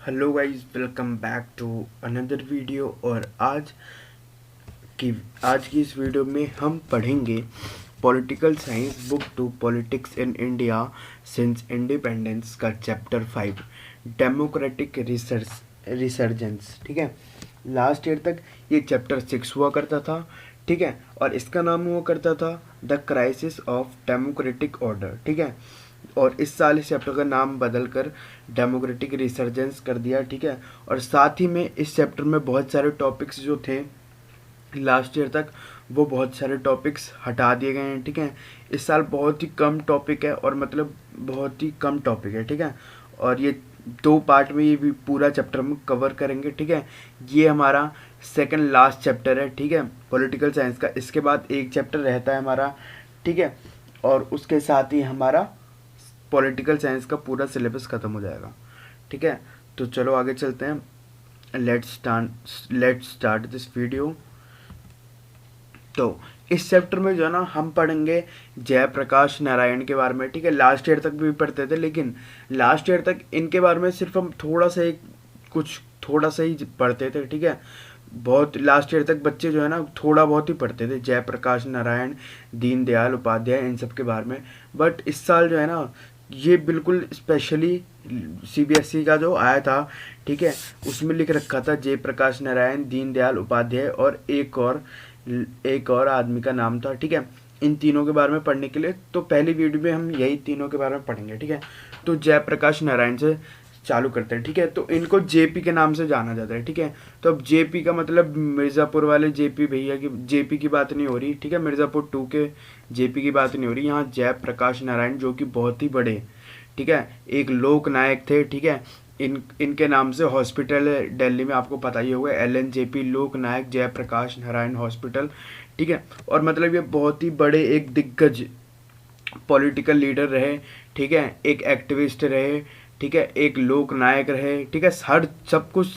Hello guys, welcome back to another video. और आज की इस वीडियो में हम पढ़ेंगे political science book 2 politics in India since independence का चैप्टर 5 डेमोक्रेटिक रिसर्जेंस। ठीक है, लास्ट ईयर तक ये चैप्टर 6 हुआ करता था। ठीक है, और इसका नाम हुआ करता था the crisis of democratic order. ठीक है, और इस साल इस चैप्टर का नाम बदलकर डेमोक्रेटिक रिसर्जेंस कर दिया। ठीक है, और साथ ही में इस चैप्टर में बहुत सारे टॉपिक्स जो थे लास्ट ईयर तक, वो बहुत सारे टॉपिक्स हटा दिए गए हैं। ठीक है, इस साल बहुत ही कम टॉपिक है, और मतलब बहुत ही कम टॉपिक है। ठीक है, और ये 2 पार्ट में ये भी पूरा चैप्टर हम कवर करेंगे। ठीक है, ये हमारा सेकंड लास्ट चैप्टर है। ठीक है, पॉलिटिकल साइंस का। इसके बाद एक चैप्टर रहता है हमारा। ठीक है, और उसके साथ ही हमारा पॉलिटिकल साइंस का पूरा सिलेबस ख़त्म हो जाएगा। ठीक है, तो चलो आगे चलते हैं। Let's start this video. तो इस चैप्टर में जो है ना, हम पढ़ेंगे जयप्रकाश नारायण के बारे में। ठीक है, लास्ट ईयर तक भी पढ़ते थे, लेकिन लास्ट ईयर तक इनके बारे में सिर्फ हम थोड़ा सा ही पढ़ते थे। ठीक है, बहुत लास्ट ईयर तक बच्चे जो है ना थोड़ा बहुत ही पढ़ते थे जयप्रकाश नारायण, दीनदयाल उपाध्याय, इन सब के बारे में। बट इस साल जो है ना, ये बिल्कुल स्पेशली सीबीएसई का जो आया था, ठीक है, उसमें लिख रखा था जयप्रकाश नारायण, दीनदयाल उपाध्याय, और एक और आदमी का नाम था। ठीक है, इन तीनों के बारे में पढ़ने के लिए तो पहली वीडियो में हम यही तीनों के बारे में पढ़ेंगे। ठीक है, तो जयप्रकाश नारायण से चालू करते हैं। ठीक है, तो इनको जेपी के नाम से जाना जाता है। ठीक है, तो अब जेपी का मतलब मिर्ज़ापुर वाले जेपी भैया की जेपी की बात नहीं हो रही। ठीक है, मिर्ज़ापुर 2 के जेपी की बात नहीं हो रही। यहाँ जयप्रकाश नारायण जो कि बहुत ही बड़े, ठीक है, एक लोक नायक थे। ठीक है, इनके नाम से हॉस्पिटल है दिल्ली में, आपको पता ही होगा, LNJP लोक नायक जयप्रकाश नारायण हॉस्पिटल। ठीक है, और मतलब ये बहुत ही बड़े एक दिग्गज पॉलिटिकल लीडर रहे। ठीक है, एक एक्टिविस्ट रहे। ठीक है, एक लोक नायक रहे। ठीक है, सब कुछ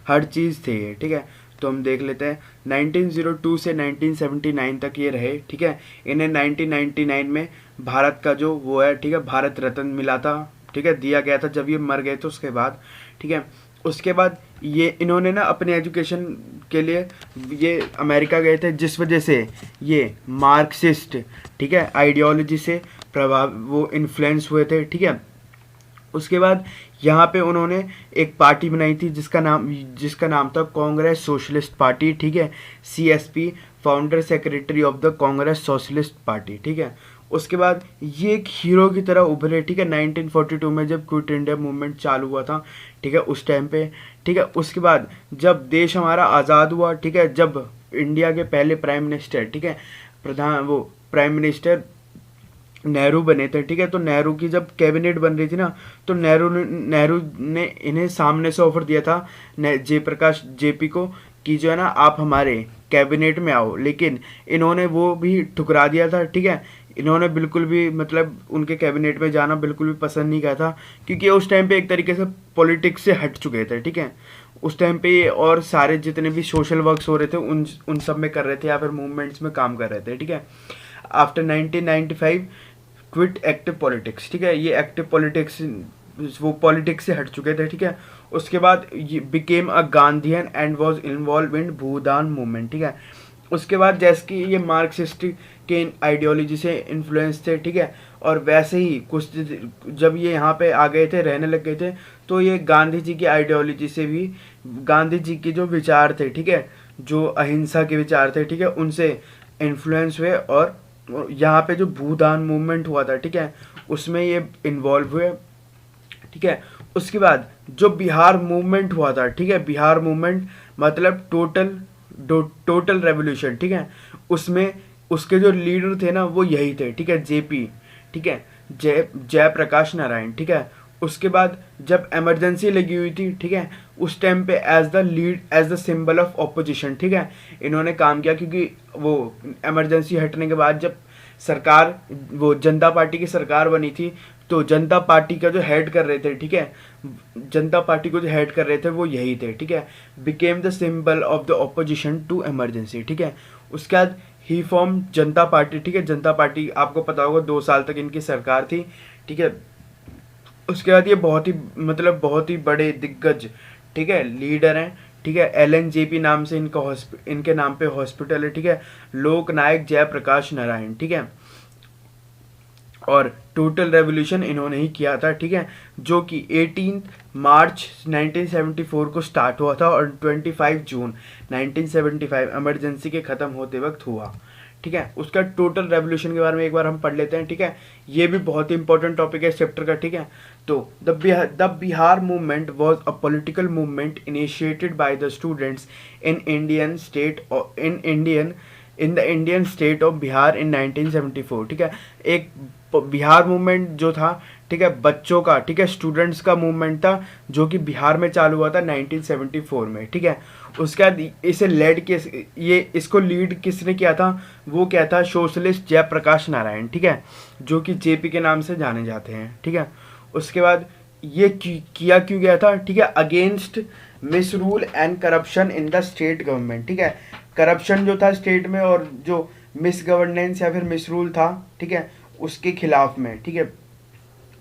हर चीज़ थे ये। ठीक है, तो हम देख लेते हैं 1902 से 1979 तक ये रहे। ठीक है, इन्हें 1999 में भारत का जो वो है, ठीक है, भारत रत्न मिला था। ठीक है, दिया गया था जब ये मर गए थे उसके बाद। ठीक है, उसके बाद ये इन्होंने ना अपने एजुकेशन के लिए ये अमेरिका गए थे, जिस वजह से ये मार्क्सिस्ट, ठीक है, आइडियोलॉजी से वो इन्फ्लुएंस हुए थे। ठीक है, उसके बाद यहाँ पे उन्होंने एक पार्टी बनाई थी जिसका नाम था कांग्रेस सोशलिस्ट पार्टी। ठीक है, CSP, founder secretary of the Congress socialist party. ठीक है, उसके बाद ये एक हीरो की तरह उभरे। ठीक है, 1942 में जब क्विट इंडिया मूवमेंट चालू हुआ था, ठीक है, उस टाइम पे। ठीक है, उसके बाद जब देश हमारा आज़ाद हुआ, ठीक है, जब इंडिया के पहले प्राइम मिनिस्टर, ठीक है, प्राइम मिनिस्टर नेहरू बने थे। ठीक है, तो नेहरू की जब कैबिनेट बन रही थी ना, तो नेहरू ने इन्हें सामने से ऑफर दिया था जयप्रकाश जेपी को कि जो है ना, आप हमारे कैबिनेट में आओ, लेकिन इन्होंने वो भी ठुकरा दिया था। ठीक है, इन्होंने बिल्कुल भी मतलब उनके कैबिनेट में जाना बिल्कुल भी पसंद नहीं किया था, क्योंकि उस टाइम पे एक तरीके से पॉलिटिक्स से हट चुके थे। ठीक है, उस टाइम पे ये और सारे जितने भी सोशल वर्क्स हो रहे थे उन सब में कर रहे थे, या फिर मूवमेंट्स में काम कर रहे थे। ठीक है, आफ्टर 1995 क्विट एक्टिव पॉलिटिक्स। ठीक है, ये एक्टिव पॉलिटिक्स, वो पॉलिटिक्स से हट चुके थे। ठीक है, उसके बाद ये became a Gandhian and was involve in Bhoodan movement. ठीक है, उसके बाद जैसे कि ये मार्क्सिस्ट के आइडियोलॉजी से इन्फ्लुएंस थे। ठीक है, और वैसे ही कुछ जब ये यहाँ पे आ गए थे, रहने लग गए थे, तो ये गांधी जी की आइडियोलॉजी से भी, गांधी जी के जो विचार थे, ठीक है, जो अहिंसा के विचार थे, ठीक है, उनसे इन्फ्लुएंस हुए, और यहाँ पे जो भूदान मूवमेंट हुआ था, ठीक है, उसमें ये इन्वॉल्व हुए। ठीक है, उसके बाद जो बिहार मूवमेंट हुआ था, ठीक है, बिहार मूवमेंट मतलब टोटल रेवोल्यूशन। ठीक है, उसमें उसके जो लीडर थे ना, वो यही थे। ठीक है, जेपी, ठीक है, जयप्रकाश नारायण। ठीक है, उसके बाद जब इमरजेंसी लगी हुई थी, ठीक है, उस टाइम पे as the symbol of opposition, ठीक है, इन्होंने काम किया, क्योंकि वो इमरजेंसी हटने के बाद जब सरकार, वो जनता पार्टी की सरकार बनी थी, तो जनता पार्टी का जो हेड कर रहे थे, ठीक है, जनता पार्टी को जो हेड कर रहे थे वो यही थे। ठीक है, became the symbol of the opposition to emergency. ठीक है, उसके बाद ही फॉर्म जनता पार्टी। ठीक है, जनता पार्टी आपको पता होगा 2 साल तक इनकी सरकार थी। ठीक है, उसके बाद ये बहुत ही मतलब बहुत ही बड़े दिग्गज, ठीक है, लीडर हैं, ठीक है। LNJP नाम से इनके नाम पे हॉस्पिटल है, ठीक है। लोकनायक जयप्रकाश नारायण, ठीक है। और टोटल रेवोल्यूशन इन्होंने ही किया था, ठीक है, जो कि 18 मार्च 1974 को स्टार्ट हुआ था और 25 जून 1975 इमरजेंसी के ख़त्म होते वक्त हुआ, ठीक है। उसका टोटल रेवोल्यूशन के बारे में एक बार हम पढ़ लेते हैं, ठीक है। ये भी बहुत ही इंपॉर्टेंट टॉपिक है इस चैप्टर का, ठीक है। तो the Bihar movement was a political movement initiated by the students in the Indian state of Bihar in 1974, ठीक है। एक बिहार मूवमेंट जो था, ठीक है, बच्चों का, ठीक है, स्टूडेंट्स का मूवमेंट था जो कि बिहार में चालू हुआ था 1974 में, ठीक है। उसके बाद इसे इसको लीड किसने किया था, वो क्या था, सोशलिस्ट जयप्रकाश नारायण, ठीक है, जो कि JP के नाम से जाने जाते हैं, ठीक है। उसके बाद ये किया क्यों गया था, ठीक है, against मिसरूल and corruption in the state government, ठीक है। करप्शन जो था स्टेट में और जो मिस गवर्नेंस या फिर मिसरूल था, ठीक है, उसके खिलाफ में, ठीक है।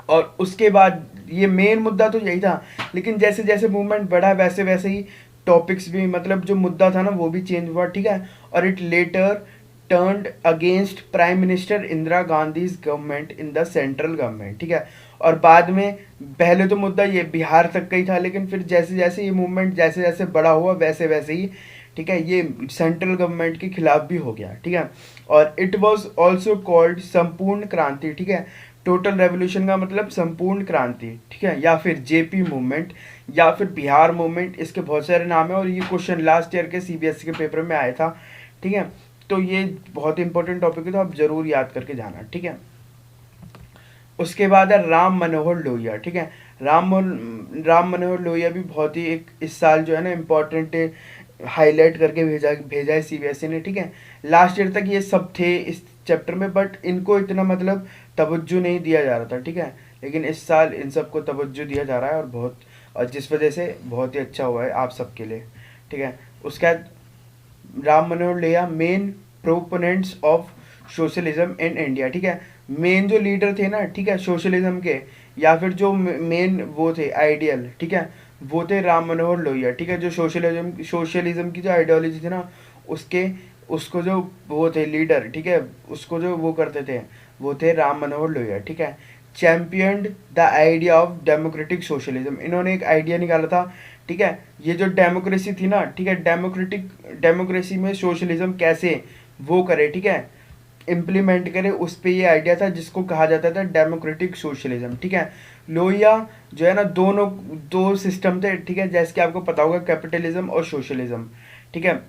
और उसके बाद ये मेन मुद्दा तो यही था, लेकिन जैसे जैसे मूवमेंट बढ़ा वैसे वैसे ही टॉपिक्स भी, मतलब जो मुद्दा था ना वो भी चेंज हुआ, ठीक है। और it later turned against prime minister Indira Gandhi's government in the central government, ठीक है। और बाद में पहले तो मुद्दा ये बिहार तक का ही था, लेकिन फिर जैसे जैसे ये मूवमेंट जैसे जैसे बड़ा हुआ वैसे वैसे ही, ठीक है, ये सेंट्रल गवर्नमेंट के खिलाफ भी हो गया, ठीक है। और इट वॉज ऑल्सो कॉल्ड संपूर्ण क्रांति, ठीक है। टोटल रेवोल्यूशन का मतलब संपूर्ण क्रांति, ठीक है, या फिर JP मूवमेंट या फिर बिहार मूवमेंट, इसके बहुत सारे नाम है। और ये क्वेश्चन लास्ट ईयर के CBSE के पेपर में आया था, ठीक है। तो ये बहुत इंपॉर्टेंट टॉपिक है, तो आप जरूर याद करके जाना, ठीक है। उसके बाद है राम मनोहर लोहिया, ठीक है। राम मनोहर लोहिया भी बहुत ही एक इस साल जो है ना इम्पोर्टेंट हाईलाइट करके भेजा भेजा है CBSE ने, ठीक है। लास्ट ईयर तक ये सब थे इस चैप्टर में, बट इनको इतना मतलब तवज्जो नहीं दिया जा रहा था, ठीक है। लेकिन इस साल इन सबको तवज्जो दिया जा रहा है और जिस वजह से बहुत ही अच्छा हुआ है आप सबके लिए, ठीक है। उसके बाद Ram Manohar Lohia main proponents of socialism in India, ठीक है। मेन जो लीडर थे ना, ठीक है, सोशलिज्म के, या फिर जो मेन वो थे आइडियल, ठीक है, वो थे राम मनोहर लोहिया, ठीक है। जो सोशलिज्म की जो आइडियोलॉजी थी ना, उसके उसको जो वो थे लीडर, ठीक है, उसको जो वो करते थे वो थे राम मनोहर लोहिया, ठीक है। Championed the idea of democratic socialism, इन्होंने एक आइडिया निकाला था, ठीक है। ये जो डेमोक्रेसी थी ना, ठीक है, डेमोक्रेसी में सोशलिज्म कैसे वो करे, ठीक है, इम्प्लीमेंट करे, उस पे ये आइडिया था जिसको कहा जाता था डेमोक्रेटिक सोशलिज्म, ठीक है। लोहिया जो है ना दोनों दो सिस्टम थे, ठीक है, जैसे कि आपको पता होगा कैपिटलिज्म और सोशलिज्म, ठीक है,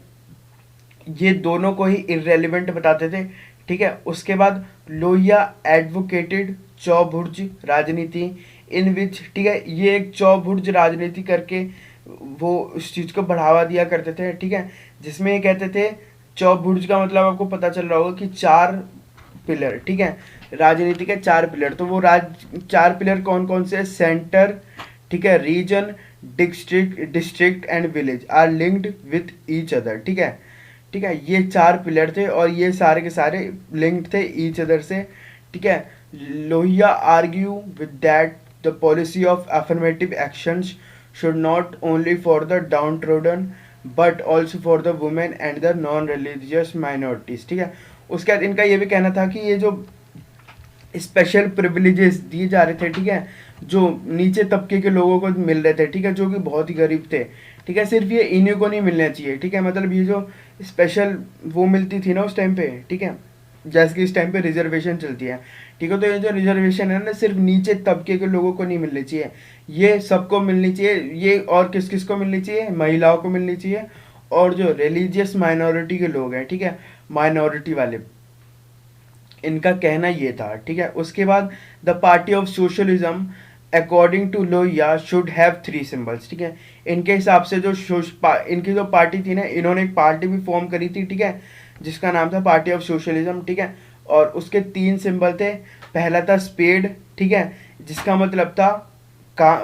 ये दोनों को ही इररेलेवेंट बताते थे, ठीक है। उसके बाद लोहिया एडवोकेटेड चौभुर्ज राजनीति इन विच, ठीक है, ये एक चौभुर्ज राजनीति करके वो उस चीज़ को बढ़ावा दिया करते थे, ठीक है, जिसमें ये कहते थे, चौभुर्ज का मतलब आपको पता चल रहा होगा कि 4 पिलर, ठीक है, राजनीति के 4 पिलर। तो वो 4 पिलर कौन कौन से, सेंटर, ठीक है, region, district and village are linked with each other, ठीक है, ठीक है। ये 4 पिलर थे और ये सारे के सारे लिंक्ड थे ईच अदर से, ठीक है। Lohia argue with that the policy of affirmative actions should not only for the down trodden but also for the women and the non religious minorities, ठीक है। उसके बाद इनका ये भी कहना था कि ये जो स्पेशल प्रिविलेजेस दिए जा रहे थे, ठीक है, जो नीचे तबके के लोगों को मिल रहे थे, ठीक है, जो कि बहुत ही गरीब थे, ठीक है, सिर्फ ये इन्हीं को नहीं मिलना चाहिए, ठीक है। मतलब ये जो स्पेशल वो मिलती थी ना उस टाइम पे, ठीक है, जैसे कि इस टाइम पे रिजर्वेशन चलती है, ठीक है, तो ये जो रिजर्वेशन है ना सिर्फ नीचे तबके के लोगों को नहीं मिलनी चाहिए, ये सबको मिलनी चाहिए। ये और किस किस को मिलनी चाहिए, महिलाओं को मिलनी चाहिए और जो रिलीजियस माइनॉरिटी के लोग हैं, ठीक है, माइनॉरिटी वाले, इनका कहना ये था, ठीक है। उसके बाद the party of socialism according to Lohia should have 3 symbols, ठीक है। इनके हिसाब से जो इनकी जो पार्टी थी ना, इन्होंने एक पार्टी भी फॉर्म करी थी, ठीक है, जिसका नाम था पार्टी ऑफ सोशलिज्म, ठीक है। और उसके 3 सिंबल थे। पहला था स्पेड, ठीक है, जिसका मतलब था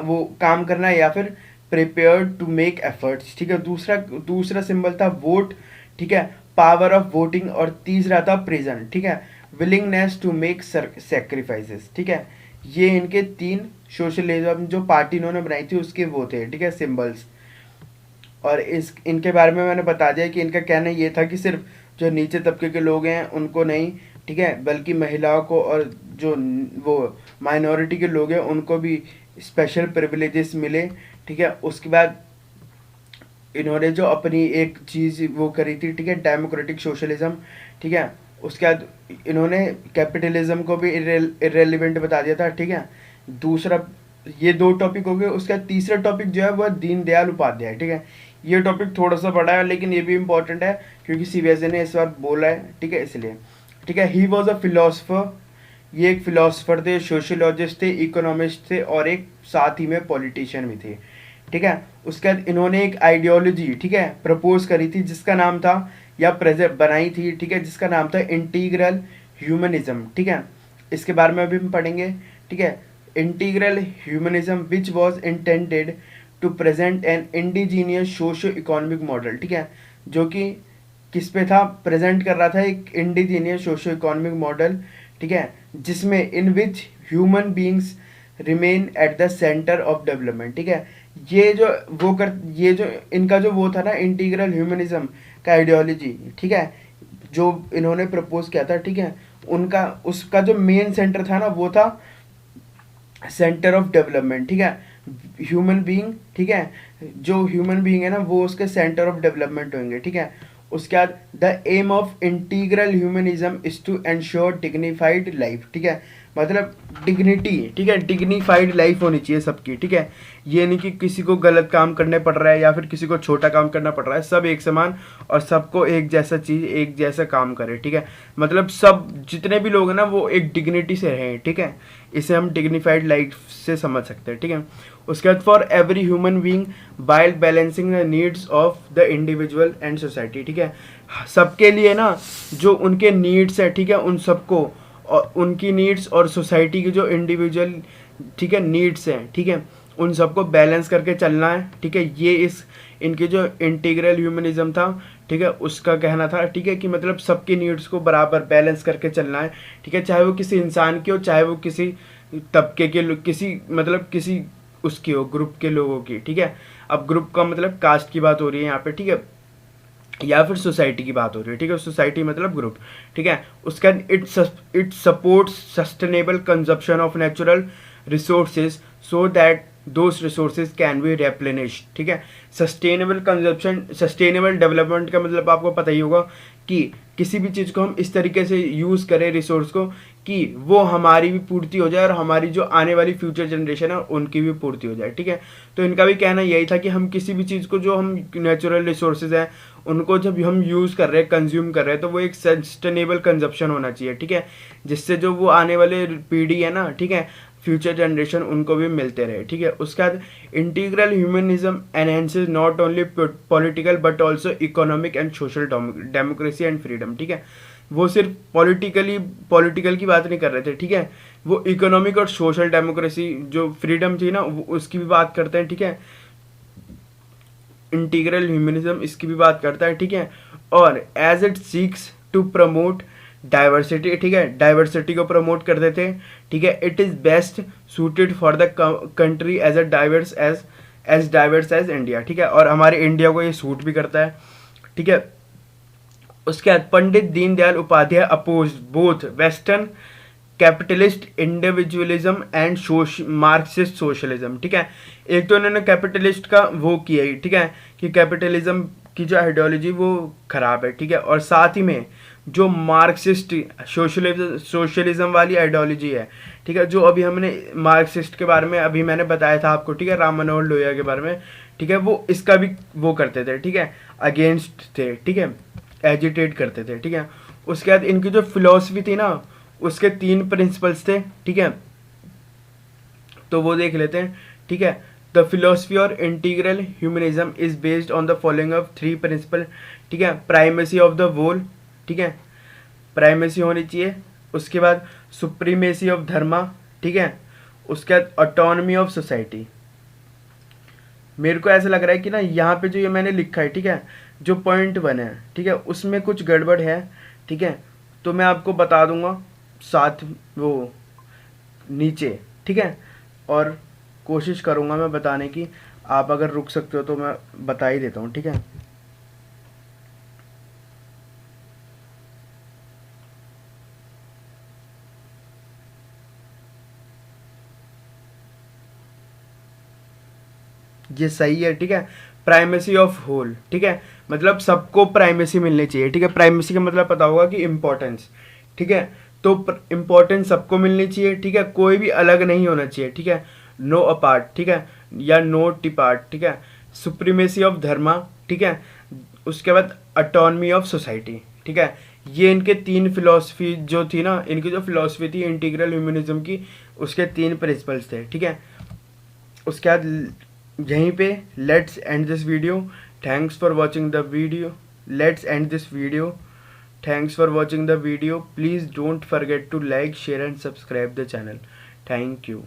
वो काम करना या फिर प्रिपेयर्ड टू मेक एफर्ट्स, ठीक है। दूसरा सिंबल था वोट, ठीक है, पावर ऑफ वोटिंग। और तीसरा था प्रेजेंट, ठीक है, विलिंगनेस टू मेक सेक्रीफाइसेस, ठीक है। ये इनके 3 सोशलिज्म जो पार्टी इन्होंने बनाई थी उसके वो थे, ठीक है, सिंबल्स। और इस इनके बारे में मैंने बता दिया कि इनका कहना ये था कि सिर्फ जो नीचे तबके के लोग हैं उनको नहीं, ठीक है, बल्कि महिलाओं को और जो वो माइनॉरिटी के लोग हैं उनको भी स्पेशल प्रिविलेजेस मिले, ठीक है। उसके बाद इन्होंने जो अपनी एक चीज़ वो करी थी, ठीक है, डेमोक्रेटिक सोशलिज्म, ठीक है। उसके बाद इन्होंने कैपिटलिज्म को भी इरेलीवेंट बता दिया था, ठीक है। दूसरा, ये दो टॉपिक हो गए। उसका तीसरा टॉपिक जो है वो दीनदयाल उपाध्याय, ठीक है। ये टॉपिक थोड़ा सा बड़ा है लेकिन ये भी इम्पोर्टेंट है क्योंकि सीबीएसई ने इस बार बोला है, ठीक है, इसलिए, ठीक है। ही वॉज अ फिलोसफर, ये एक फिलोसफर थे, सोशियोलॉजिस्ट थे, इकोनॉमिस्ट थे और एक साथ ही में पॉलिटिशियन भी थे, ठीक है। उसके बाद इन्होंने एक आइडियोलॉजी, ठीक है, प्रपोज करी थी जिसका नाम था, या प्रेजेंट बनाई थी, ठीक है, जिसका नाम था इंटीग्रल ह्यूमनिज्म, ठीक है। इसके बारे में भी हम पढ़ेंगे, ठीक है। Integral humanism which was intended to present an indigenous socio economic model, ठीक है, जो कि किस पे था, प्रेजेंट कर रहा था एक इंडिजीनियस सोशो इकोनॉमिक मॉडल, ठीक है, जिसमें in which human beings remain at the centre of development, ठीक है। ये जो इनका जो वो था ना, इंटीग्रल ह्यूमनिज्म का आइडियोलॉजी, ठीक है, जो इन्होंने प्रपोज किया था, ठीक है, उनका उसका जो मेन सेंटर था ना वो था सेंटर ऑफ डेवलपमेंट, ठीक है। ह्यूमन बीइंग, ठीक है, जो ह्यूमन बीइंग है ना वो उसके सेंटर ऑफ डेवलपमेंट होंगे, ठीक है। उसके बाद the aim of integral humanism is to ensure dignified life, ठीक है, मतलब डिग्निटी, ठीक है, डिग्निफाइड लाइफ होनी चाहिए सबकी, ठीक है। ये नहीं कि किसी को गलत काम करने पड़ रहा है या फिर किसी को छोटा काम करना पड़ रहा है, सब एक समान और सबको एक जैसा चीज़, एक जैसा काम करे, ठीक है। मतलब सब जितने भी लोग हैं ना वो एक डिग्निटी से रहें, ठीक है। इसे हम डिग्निफाइड लाइफ से समझ सकते हैं, ठीक है। उसके बाद for every human being while balancing the needs of the individual and society, ठीक है, सबके लिए ना जो उनके नीड्स है, ठीक है, उन सबको और उनकी नीड्स और सोसाइटी की जो इंडिविजुअल, ठीक है, नीड्स हैं, ठीक है, उन सबको बैलेंस करके चलना है, ठीक है। ये इस इनके जो इंटीग्रल ह्यूमनिज्म था, ठीक है, उसका कहना था, ठीक है, कि मतलब सबकी नीड्स को बराबर बैलेंस करके चलना है, ठीक है, चाहे वो किसी इंसान की हो, चाहे वो किसी तबके के लोग, किसी मतलब किसी उसकी हो, ग्रुप के लोगों की, ठीक है। अब ग्रुप का मतलब कास्ट की बात हो रही है यहाँ पे, ठीक है, या फिर सोसाइटी की बात हो रही है, ठीक है, सोसाइटी मतलब ग्रुप, ठीक है। उसका it supports sustainable consumption of natural resources so that those resources can be replenish, ठीक है। सस्टेनेबल कंजप्शन, सस्टेनेबल डेवलपमेंट का मतलब आपको पता ही होगा कि किसी भी चीज़ को हम इस तरीके से यूज़ करें रिसोर्स को कि वो हमारी भी पूर्ति हो जाए और हमारी जो आने वाली फ्यूचर जनरेशन है उनकी भी पूर्ति हो जाए, ठीक है। तो इनका भी कहना यही था कि हम किसी भी चीज़ को, जो हम नेचुरल रिसोर्सेज हैं उनको जब हम यूज़ कर रहे हैं, कंज्यूम कर रहे हैं, तो वो एक सस्टेनेबल कंजप्शन होना चाहिए, ठीक है, जिससे जो वो आने वाले पीढ़ी है ना, ठीक है, फ्यूचर जनरेशन उनको भी मिलते रहे, ठीक है। उसके बाद integral humanism enhances not only political but also economic and social democracy and freedom, ठीक है। वो सिर्फ पॉलिटिकल की बात नहीं कर रहे थे, ठीक है, वो इकोनॉमिक और सोशल डेमोक्रेसी जो फ्रीडम थी ना उसकी भी बात करते हैं, ठीक है। इंटीग्रल ह्यूमनिज्म इसकी भी बात करता है, ठीक है। और as it seeks to promote diversity, ठीक है, डाइवर्सिटी को प्रमोट करते थे, ठीक है। It is best suited for the country as a diverse as India, ठीक है, और हमारे इंडिया को ये सूट भी करता है, ठीक है। उसके बाद Pandit Deendayal Upadhyay oppose both western capitalist individualism and Marxist socialism, ठीक है। एक तो इन्होंने कैपिटलिस्ट का वो किया ही, ठीक है, कि कैपिटलिज्म की जो आइडियोलॉजी वो खराब है, ठीक है, और साथ ही में जो मार्क्सिस्ट सोशलिज्म वाली आइडियोलॉजी है, ठीक है, जो अभी हमने मार्क्सिस्ट के बारे में अभी मैंने बताया था आपको, ठीक है, राम मनोहर लोहिया के बारे में, ठीक है, वो इसका भी वो करते थे, ठीक है, अगेंस्ट थे, ठीक है, एजिटेट करते थे, ठीक है। उसके बाद इनकी जो फिलॉसफी थी ना उसके 3 प्रिंसिपल्स थे, ठीक है, तो वो देख लेते हैं, ठीक है। द फिलोसफी और integral humanism is based on the following of 3 principle, ठीक है। प्राइमेसी ऑफ द वोल, ठीक है, प्राइमेसी होनी चाहिए। उसके बाद सुप्रीमेसी ऑफ धर्मा, ठीक है। उसके बाद ऑटोनॉमी ऑफ सोसाइटी। मेरे को ऐसा लग रहा है कि ना यहाँ पे जो ये मैंने लिखा है, ठीक है, जो पॉइंट 1 है, ठीक है, उसमें कुछ गड़बड़ है, ठीक है, तो मैं आपको बता दूंगा साथ वो नीचे, ठीक है। और कोशिश करूँगा मैं बताने की। आप अगर रुक सकते हो तो मैं बता ही देता हूँ, ठीक है। ये सही है, ठीक है। प्राइमेसी ऑफ होल, ठीक है, मतलब सबको प्राइमेसी मिलनी चाहिए, ठीक है। प्राइमेसी का मतलब पता होगा कि इम्पोर्टेंस, ठीक है। तो इम्पोर्टेंस सबको मिलनी चाहिए, ठीक है, कोई भी अलग नहीं होना चाहिए, ठीक है। नो अपार्ट, ठीक है, या नो टिपार्ट, ठीक है। सुप्रीमेसी ऑफ धर्मा, ठीक है। उसके बाद अटोनमी ऑफ सोसाइटी, ठीक है। ये इनके तीन फिलोसफी जो थी ना, इनकी जो फिलोसफी थी इंटीग्रल ह्यूमनिज्म की, उसके तीन प्रिंसिपल्स थे, ठीक है। उसके बाद यहीं पे let's end this video. Thanks for watching the video. Let's end this video. Thanks for watching the video. Please don't forget to like, share and subscribe the channel. Thank you.